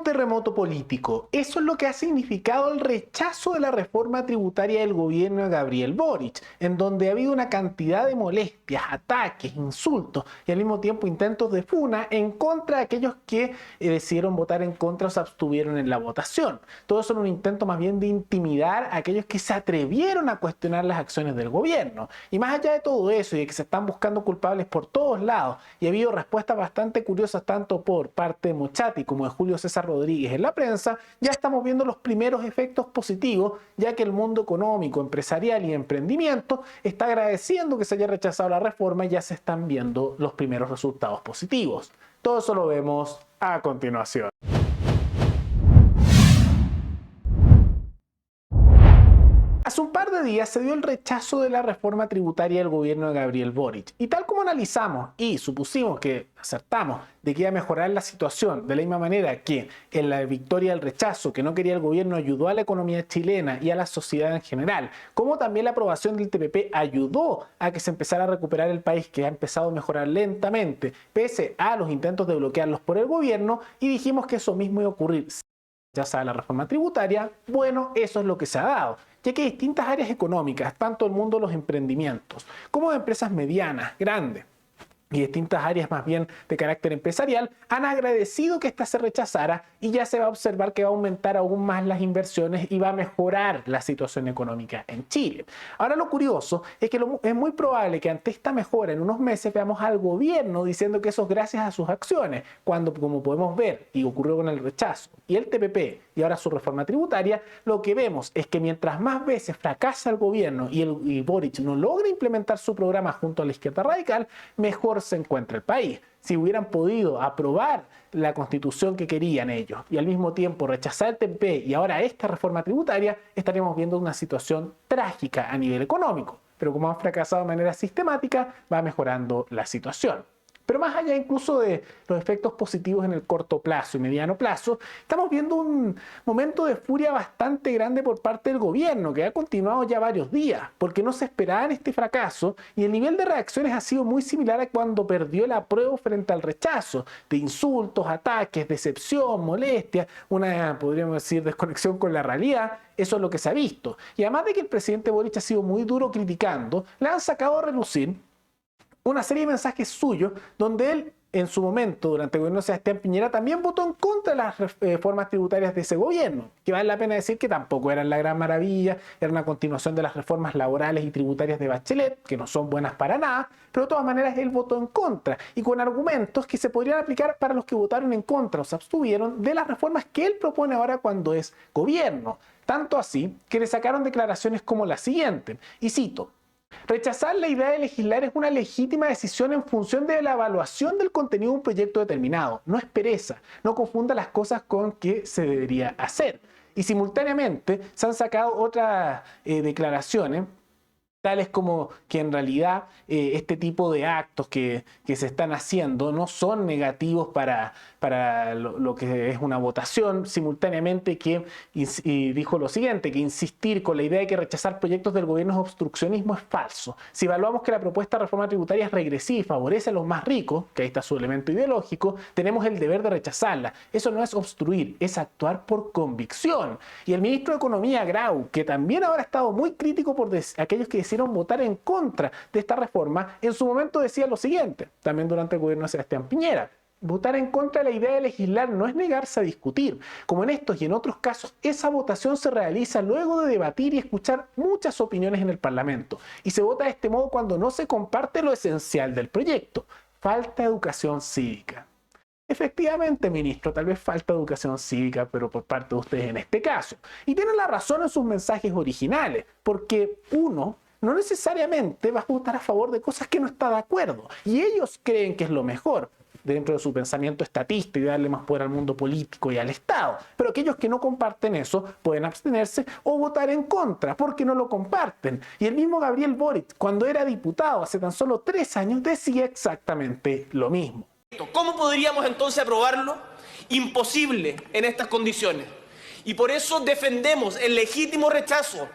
terremoto político. Eso es lo que ha significado el rechazo de la reforma tributaria del gobierno de Gabriel Boric, en donde ha habido una cantidad de molestias, ataques, insultos y al mismo tiempo intentos de funa en contra de aquellos que decidieron votar en contra o se abstuvieron en la votación. Todo eso es un intento más bien de intimidar a aquellos que se atrevieron a cuestionar las acciones del gobierno. Y más allá de todo eso y de que se están buscando culpables por todos lados, y ha habido respuestas bastante curiosas tanto por parte de Mochati como de Julio César Rodríguez en la prensa, ya estamos viendo los primeros efectos positivos, ya que el mundo económico, empresarial y emprendimiento está agradeciendo que se haya rechazado la reforma y ya se están viendo los primeros resultados positivos. Todo eso lo vemos a continuación. Hace un par de días se dio el rechazo de la reforma tributaria del gobierno de Gabriel Boric. Y tal como analizamos y supusimos que acertamos de que iba a mejorar la situación de la misma manera que en la victoria del rechazo que no quería el gobierno ayudó a la economía chilena y a la sociedad en general, como también la aprobación del TPP ayudó a que se empezara a recuperar el país, que ha empezado a mejorar lentamente pese a los intentos de bloquearlos por el gobierno, y dijimos que eso mismo iba a ocurrir. Ya sabe la reforma tributaria, bueno, eso es lo que se ha dado, ya que distintas áreas económicas, tanto el mundo de los emprendimientos como de empresas medianas, grandes y distintas áreas más bien de carácter empresarial, han agradecido que esta se rechazara y ya se va a observar que va a aumentar aún más las inversiones y va a mejorar la situación económica en Chile. Ahora lo curioso es que es muy probable que ante esta mejora en unos meses veamos al gobierno diciendo que eso es gracias a sus acciones, cuando como podemos ver y ocurrió con el rechazo y el TPP y ahora su reforma tributaria, lo que vemos es que mientras más veces fracasa el gobierno y Boric no logra implementar su programa junto a la izquierda radical, mejor se encuentra el país. Si hubieran podido aprobar la constitución que querían ellos y al mismo tiempo rechazar el TPP y ahora esta reforma tributaria, estaríamos viendo una situación trágica a nivel económico. Pero como han fracasado de manera sistemática, va mejorando la situación. Pero más allá incluso de los efectos positivos en el corto plazo y mediano plazo, estamos viendo un momento de furia bastante grande por parte del gobierno, que ha continuado ya varios días, porque no se esperaban este fracaso y el nivel de reacciones ha sido muy similar a cuando perdió el apruebo frente al rechazo, de insultos, ataques, decepción, molestia, una, podríamos decir, desconexión con la realidad. Eso es lo que se ha visto. Y además de que el presidente Boric ha sido muy duro criticando, le han sacado a relucir una serie de mensajes suyos donde él en su momento durante el gobierno de Sebastián Piñera también votó en contra de las reformas tributarias de ese gobierno, que vale la pena decir que tampoco eran la gran maravilla, era una continuación de las reformas laborales y tributarias de Bachelet, que no son buenas para nada, pero de todas maneras él votó en contra y con argumentos que se podrían aplicar para los que votaron en contra o se abstuvieron de las reformas que él propone ahora cuando es gobierno. Tanto así que le sacaron declaraciones como la siguiente, y cito: rechazar la idea de legislar es una legítima decisión en función de la evaluación del contenido de un proyecto determinado. No es pereza, no confunda las cosas con que se debería hacer. Y simultáneamente se han sacado otras declaraciones, tales como que en realidad este tipo de actos que se están haciendo no son negativos para lo que es una votación, simultáneamente que dijo lo siguiente, que insistir con la idea de que rechazar proyectos del gobierno es obstruccionismo es falso. Si evaluamos que la propuesta de reforma tributaria es regresiva y favorece a los más ricos, que ahí está su elemento ideológico, tenemos el deber de rechazarla. Eso no es obstruir, es actuar por convicción. Y el ministro de Economía, Grau, que también ahora ha estado muy crítico por aquellos que decidieron votar en contra de esta reforma, en su momento decía lo siguiente, también durante el gobierno de Sebastián Piñera: votar en contra de la idea de legislar no es negarse a discutir. Como en estos y en otros casos, esa votación se realiza luego de debatir y escuchar muchas opiniones en el Parlamento. Y se vota de este modo cuando no se comparte lo esencial del proyecto. Falta educación cívica. Efectivamente, ministro, tal vez falta educación cívica, pero por parte de ustedes en este caso. Y tienen la razón en sus mensajes originales, porque uno no necesariamente va a votar a favor de cosas que no está de acuerdo. Y ellos creen que es lo mejor dentro de su pensamiento estatista y darle más poder al mundo político y al Estado. Pero aquellos que no comparten eso pueden abstenerse o votar en contra porque no lo comparten. Y el mismo Gabriel Boric, cuando era diputado hace tan solo 3 años, decía exactamente lo mismo. ¿Cómo podríamos entonces aprobarlo? Imposible en estas condiciones. Y por eso defendemos el legítimo rechazo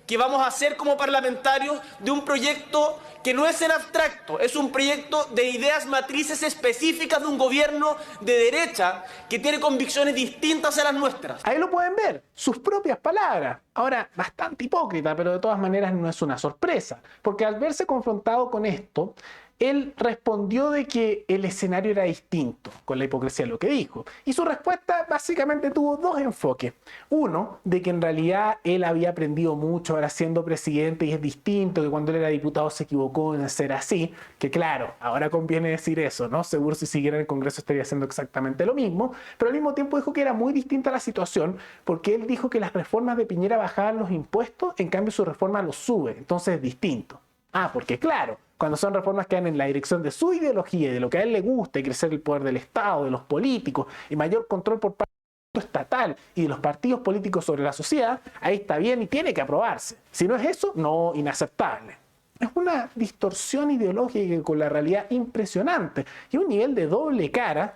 que vamos a hacer como parlamentarios de un proyecto que no es en abstracto, es un proyecto de ideas matrices específicas de un gobierno de derecha que tiene convicciones distintas a las nuestras. Ahí lo pueden ver, sus propias palabras. Ahora, bastante hipócrita, pero de todas maneras no es una sorpresa, porque al verse confrontado con esto, él respondió de que el escenario era distinto, con la hipocresía de lo que dijo. Y su respuesta básicamente tuvo dos enfoques. Uno, de que en realidad él había aprendido mucho ahora siendo presidente y es distinto, que cuando él era diputado se equivocó en ser así, que claro, ahora conviene decir eso, ¿no? Seguro si siguiera en el Congreso estaría haciendo exactamente lo mismo, pero al mismo tiempo dijo que era muy distinta la situación porque él dijo que las reformas de Piñera bajaban los impuestos, en cambio su reforma los sube, entonces es distinto. Ah, porque claro, cuando son reformas que van en la dirección de su ideología y de lo que a él le gusta, y crecer el poder del Estado, de los políticos, y mayor control por parte del estatal y de los partidos políticos sobre la sociedad, ahí está bien y tiene que aprobarse. Si no es eso, no, inaceptable. Es una distorsión ideológica con la realidad impresionante y un nivel de doble cara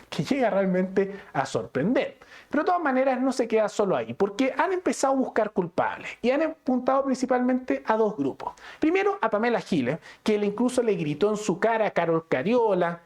que llega realmente a sorprender. Pero de todas maneras no se queda solo ahí, porque han empezado a buscar culpables y han apuntado principalmente a dos grupos. Primero a Pamela Giles, que incluso le gritó en su cara a Carol Cariola,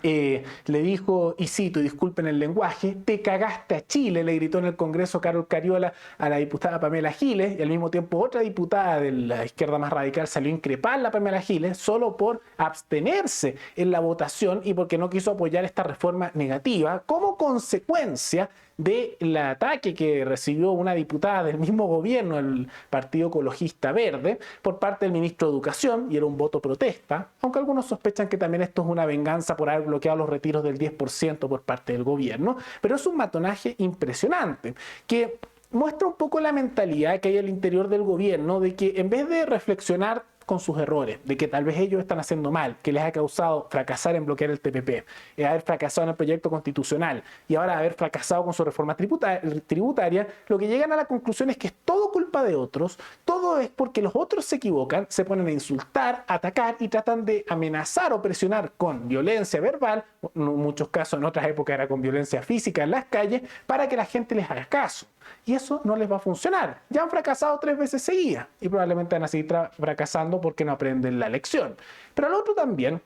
le dijo, y cito, y disculpen el lenguaje, te cagaste a Chile, le gritó en el Congreso Carol Cariola a la diputada Pamela Giles, y al mismo tiempo otra diputada de la izquierda más radical salió a increpar a Pamela Giles solo por abstenerse en la votación y porque no quiso apoyar esta reforma negativa como consecuencia del ataque que recibió una diputada del mismo gobierno, el Partido Ecologista Verde, por parte del ministro de Educación, y era un voto protesta, aunque algunos sospechan que también esto es una venganza por haber bloqueado los retiros del 10% por parte del gobierno, pero es un matonaje impresionante, que muestra un poco la mentalidad que hay al interior del gobierno de que en vez de reflexionar con sus errores, de que tal vez ellos están haciendo mal, que les ha causado fracasar en bloquear el TPP, haber fracasado en el proyecto constitucional y ahora haber fracasado con su reforma tributaria, lo que llegan a la conclusión es que es todo culpa de otros, todo es porque los otros se equivocan, se ponen a insultar, atacar y tratan de amenazar o presionar con violencia verbal, en muchos casos en otras épocas era con violencia física en las calles, para que la gente les haga caso. Y eso no les va a funcionar. Ya han fracasado 3 veces seguidas y probablemente van a seguir fracasando porque no aprenden la lección. Pero al otro también,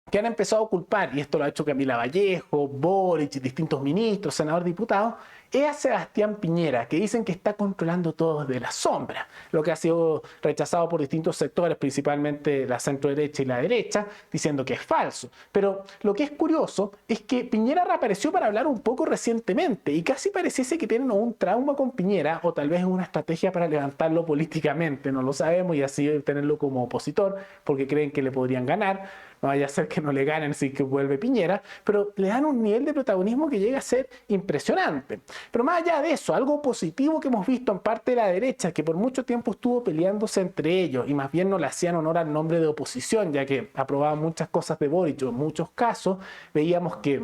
que han empezado a culpar, y esto lo ha hecho Camila Vallejo, Boric, distintos ministros, senadores, diputados, es a Sebastián Piñera, que dicen que está controlando todo desde la sombra, lo que ha sido rechazado por distintos sectores, principalmente la centro-derecha y la derecha, diciendo que es falso. Pero lo que es curioso es que Piñera reapareció para hablar un poco recientemente y casi pareciese que tienen un trauma con Piñera o tal vez una estrategia para levantarlo políticamente, no lo sabemos, y así tenerlo como opositor porque creen que le podrían ganar. No vaya a ser que no le ganen si que vuelve Piñera, pero le dan un nivel de protagonismo que llega a ser impresionante. Pero más allá de eso, algo positivo que hemos visto en parte de la derecha, que por mucho tiempo estuvo peleándose entre ellos y más bien no le hacían honor al nombre de oposición, ya que aprobaban muchas cosas de Boric, o en muchos casos veíamos que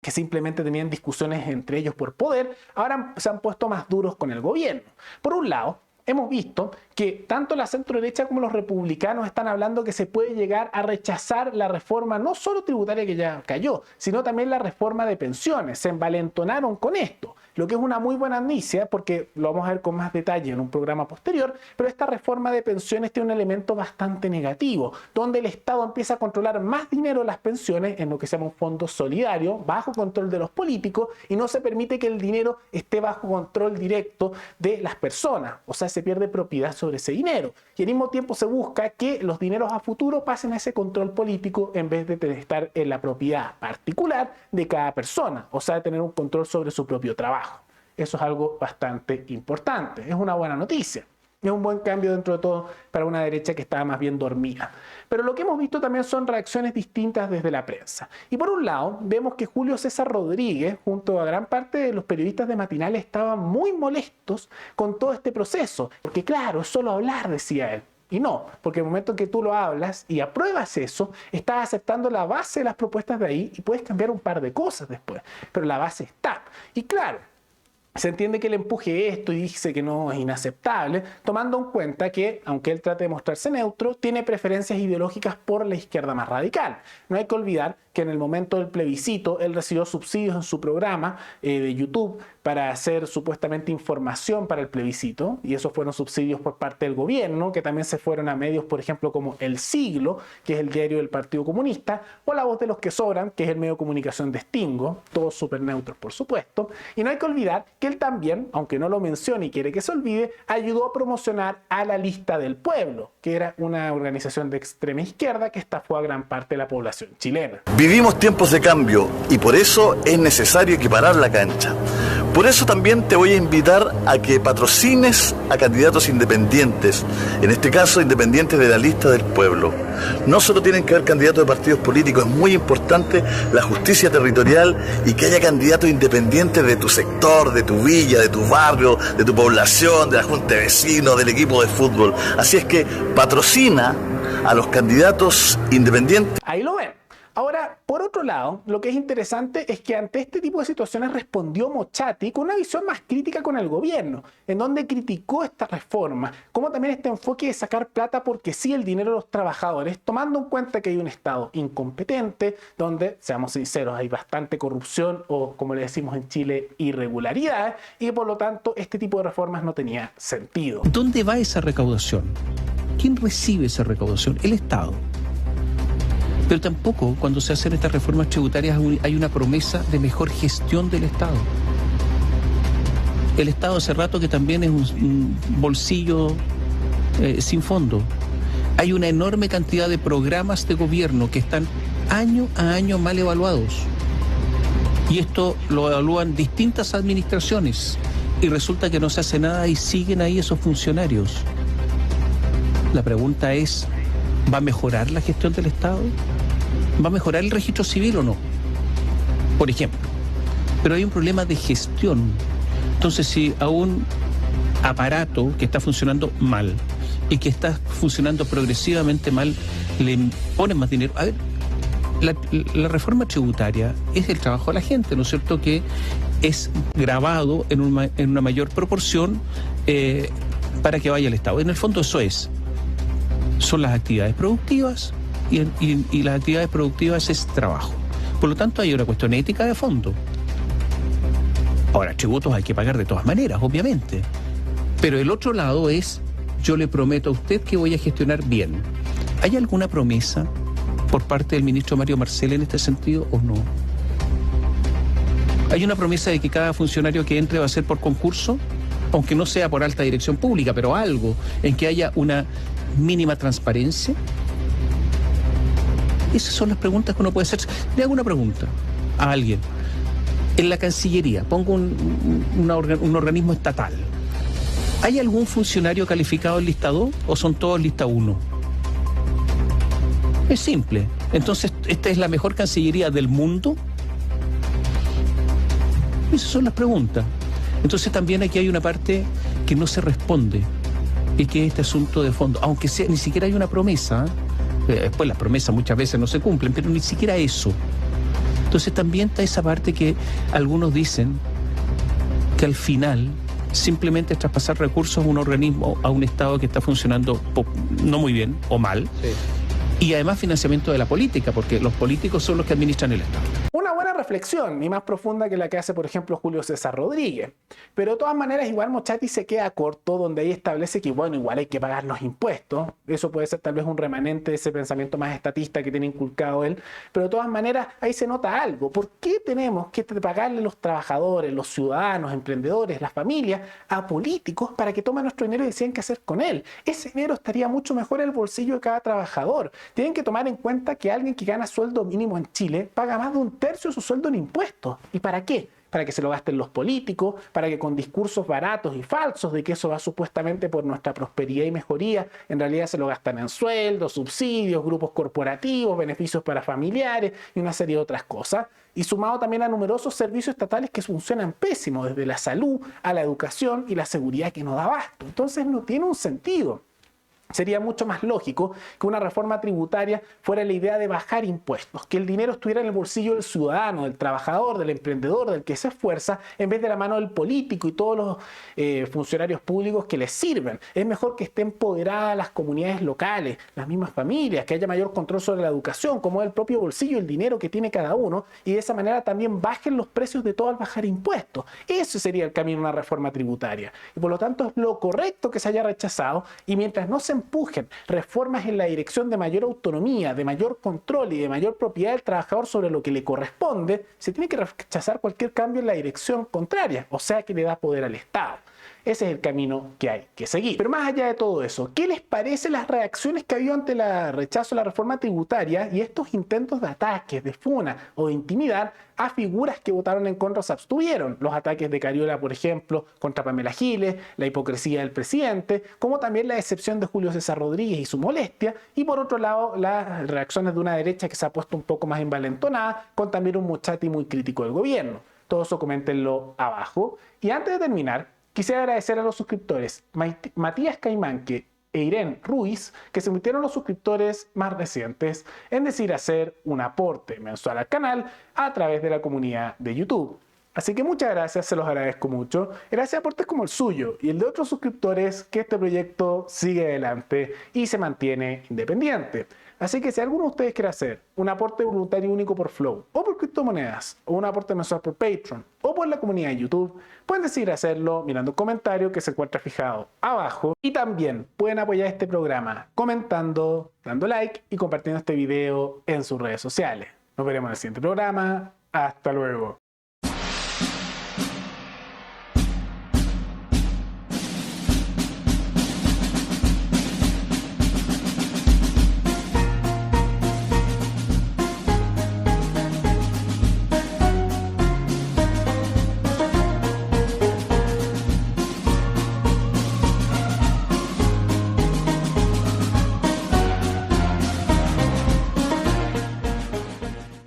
simplemente tenían discusiones entre ellos por poder, ahora se han puesto más duros con el gobierno. Por un lado, hemos visto que tanto la centro-derecha como los republicanos están hablando que se puede llegar a rechazar la reforma no solo tributaria que ya cayó, sino también la reforma de pensiones. Se envalentonaron con esto, lo que es una muy buena noticia porque lo vamos a ver con más detalle en un programa posterior, pero esta reforma de pensiones tiene un elemento bastante negativo, donde el Estado empieza a controlar más dinero de las pensiones en lo que se llama un fondo solidario, bajo control de los políticos, y no se permite que el dinero esté bajo control directo de las personas, o sea, se pierde propiedad sobre ese dinero. Y al mismo tiempo se busca que los dineros a futuro pasen a ese control político en vez de estar en la propiedad particular de cada persona, o sea, de tener un control sobre su propio trabajo. Eso es algo bastante importante, es una buena noticia. Es un buen cambio dentro de todo para una derecha que estaba más bien dormida. Pero lo que hemos visto también son reacciones distintas desde la prensa. Y por un lado, vemos que Julio César Rodríguez, junto a gran parte de los periodistas de matinales, estaban muy molestos con todo este proceso. Porque claro, es solo hablar, decía él. Y no, porque en el momento en que tú lo hablas y apruebas eso, estás aceptando la base de las propuestas de ahí y puedes cambiar un par de cosas después. Pero la base está. Y claro, se entiende que él empuje esto y dice que no es inaceptable, tomando en cuenta que, aunque él trate de mostrarse neutro, tiene preferencias ideológicas por la izquierda más radical. No hay que olvidar que en el momento del plebiscito él recibió subsidios en su programa de YouTube para hacer supuestamente información para el plebiscito, y esos fueron subsidios por parte del gobierno, que también se fueron a medios, por ejemplo, como El Siglo, que es el diario del Partido Comunista, o La Voz de los que Sobran, que es el medio de comunicación de Stingo, todos súper neutros, por supuesto. Y no hay que olvidar que él también, aunque no lo mencione y quiere que se olvide, ayudó a promocionar a la Lista del Pueblo, que era una organización de extrema izquierda que estafó a gran parte de la población chilena. Vivimos tiempos de cambio y por eso es necesario equiparar la cancha. Por eso también te voy a invitar a que patrocines a candidatos independientes, en este caso independientes de la Lista del Pueblo. No solo tienen que haber candidatos de partidos políticos, es muy importante la justicia territorial y que haya candidatos independientes de tu sector, de tu villa, de tu barrio, de tu población, de la junta de vecinos, del equipo de fútbol. Así es que patrocina a los candidatos independientes. Ahí lo ven. Ahora, por otro lado, lo que es interesante es que ante este tipo de situaciones respondió Mochati con una visión más crítica con el gobierno, en donde criticó esta reforma, como también este enfoque de sacar plata porque sí el dinero de los trabajadores, tomando en cuenta que hay un Estado incompetente, donde, seamos sinceros, hay bastante corrupción o, como le decimos en Chile, irregularidades, y por lo tanto este tipo de reformas no tenía sentido. ¿Dónde va esa recaudación? ¿Quién recibe esa recaudación? El Estado. Pero tampoco cuando se hacen estas reformas tributarias hay una promesa de mejor gestión del Estado. El Estado hace rato que también es un bolsillo sin fondo. Hay una enorme cantidad de programas de gobierno que están año a año mal evaluados. Y esto lo evalúan distintas administraciones y resulta que no se hace nada y siguen ahí esos funcionarios. La pregunta es, ¿va a mejorar la gestión del Estado? ¿Va a mejorar el registro civil o no? Por ejemplo. Pero hay un problema de gestión. Entonces, si a un aparato que está funcionando mal y que está funcionando progresivamente mal, le ponen más dinero. A ver, la reforma tributaria es el trabajo de la gente, ¿no es cierto? Que es grabado en una mayor proporción para que vaya al Estado. En el fondo eso son las actividades productivas y las actividades productivas es trabajo. Por lo tanto hay una cuestión ética de fondo. Ahora, tributos hay que pagar de todas maneras, obviamente. Pero el otro lado es, yo le prometo a usted que voy a gestionar bien. ¿Hay alguna promesa por parte del ministro Mario Marcel en este sentido o no? ¿Hay una promesa de que cada funcionario que entre va a ser por concurso? Aunque no sea por alta dirección pública, pero algo en que haya una mínima transparencia. Esas son las preguntas que uno puede hacer. Le hago una pregunta a alguien. En la Cancillería, pongo un organismo estatal. ¿Hay algún funcionario calificado en lista 2 o son todos lista 1? Es simple. Entonces, ¿esta es la mejor Cancillería del mundo? Esas son las preguntas. Entonces también aquí hay una parte que no se responde y que es este asunto de fondo. Aunque sea, ni siquiera hay una promesa, después las promesas muchas veces no se cumplen, pero ni siquiera eso. Entonces también está esa parte que algunos dicen que al final simplemente es traspasar recursos a un organismo, a un Estado que está funcionando no muy bien o mal. Sí. Y además financiamiento de la política, porque los políticos son los que administran el Estado. Una buena reflexión, y más profunda que la que hace, por ejemplo, Julio César Rodríguez. Pero de todas maneras, igual Mochati se queda corto, donde ahí establece que, bueno, igual hay que pagar los impuestos. Eso puede ser tal vez un remanente de ese pensamiento más estatista que tiene inculcado él. Pero de todas maneras, ahí se nota algo. ¿Por qué tenemos que pagarle los trabajadores, los ciudadanos, emprendedores, las familias, a políticos para que tomen nuestro dinero y deciden qué hacer con él? Ese dinero estaría mucho mejor en el bolsillo de cada trabajador. Tienen que tomar en cuenta que alguien que gana sueldo mínimo en Chile paga más de 1/3 de su sueldo en impuestos. ¿Y para qué? Para que se lo gasten los políticos, para que con discursos baratos y falsos de que eso va supuestamente por nuestra prosperidad y mejoría, en realidad se lo gastan en sueldos, subsidios, grupos corporativos, beneficios para familiares y una serie de otras cosas. Y sumado también a numerosos servicios estatales que funcionan pésimo, desde la salud a la educación y la seguridad que no da abasto. Entonces no tiene un sentido. Sería mucho más lógico que una reforma tributaria fuera la idea de bajar impuestos, que el dinero estuviera en el bolsillo del ciudadano, del trabajador, del emprendedor, del que se esfuerza, en vez de la mano del político y todos los funcionarios públicos que les sirven. Es mejor que estén empoderadas las comunidades locales, las mismas familias, que haya mayor control sobre la educación, como el propio bolsillo, el dinero que tiene cada uno, y de esa manera también bajen los precios de todo al bajar impuestos. Ese sería el camino a una reforma tributaria. Y por lo tanto es lo correcto que se haya rechazado, y mientras no se empujen reformas en la dirección de mayor autonomía, de mayor control y de mayor propiedad del trabajador sobre lo que le corresponde, se tiene que rechazar cualquier cambio en la dirección contraria, o sea que le da poder al Estado. Ese es el camino que hay que seguir. Pero más allá de todo eso, ¿qué les parece las reacciones que ha habido ante el rechazo a la reforma tributaria y estos intentos de ataques, de funa o de intimidar a figuras que votaron en contra o se abstuvieron? Los ataques de Cariola, por ejemplo, contra Pamela Giles, la hipocresía del presidente, como también la decepción de Julio César Rodríguez y su molestia, y por otro lado, las reacciones de una derecha que se ha puesto un poco más envalentonada, con también un Muchati muy crítico del gobierno. Todo eso coméntenlo abajo. Y antes de terminar, quisiera agradecer a los suscriptores Matías Caimanque e Irene Ruiz, que se metieron los suscriptores más recientes en decidir hacer un aporte mensual al canal a través de la comunidad de YouTube. Así que muchas gracias, se los agradezco mucho. Gracias a aportes como el suyo y el de otros suscriptores, que este proyecto sigue adelante y se mantiene independiente. Así que si alguno de ustedes quiere hacer un aporte voluntario único por Flow, o por criptomonedas, o un aporte mensual por Patreon, o por la comunidad de YouTube, pueden decidir hacerlo mirando el comentario que se encuentra fijado abajo. Y también pueden apoyar este programa comentando, dando like y compartiendo este video en sus redes sociales. Nos veremos en el siguiente programa. Hasta luego.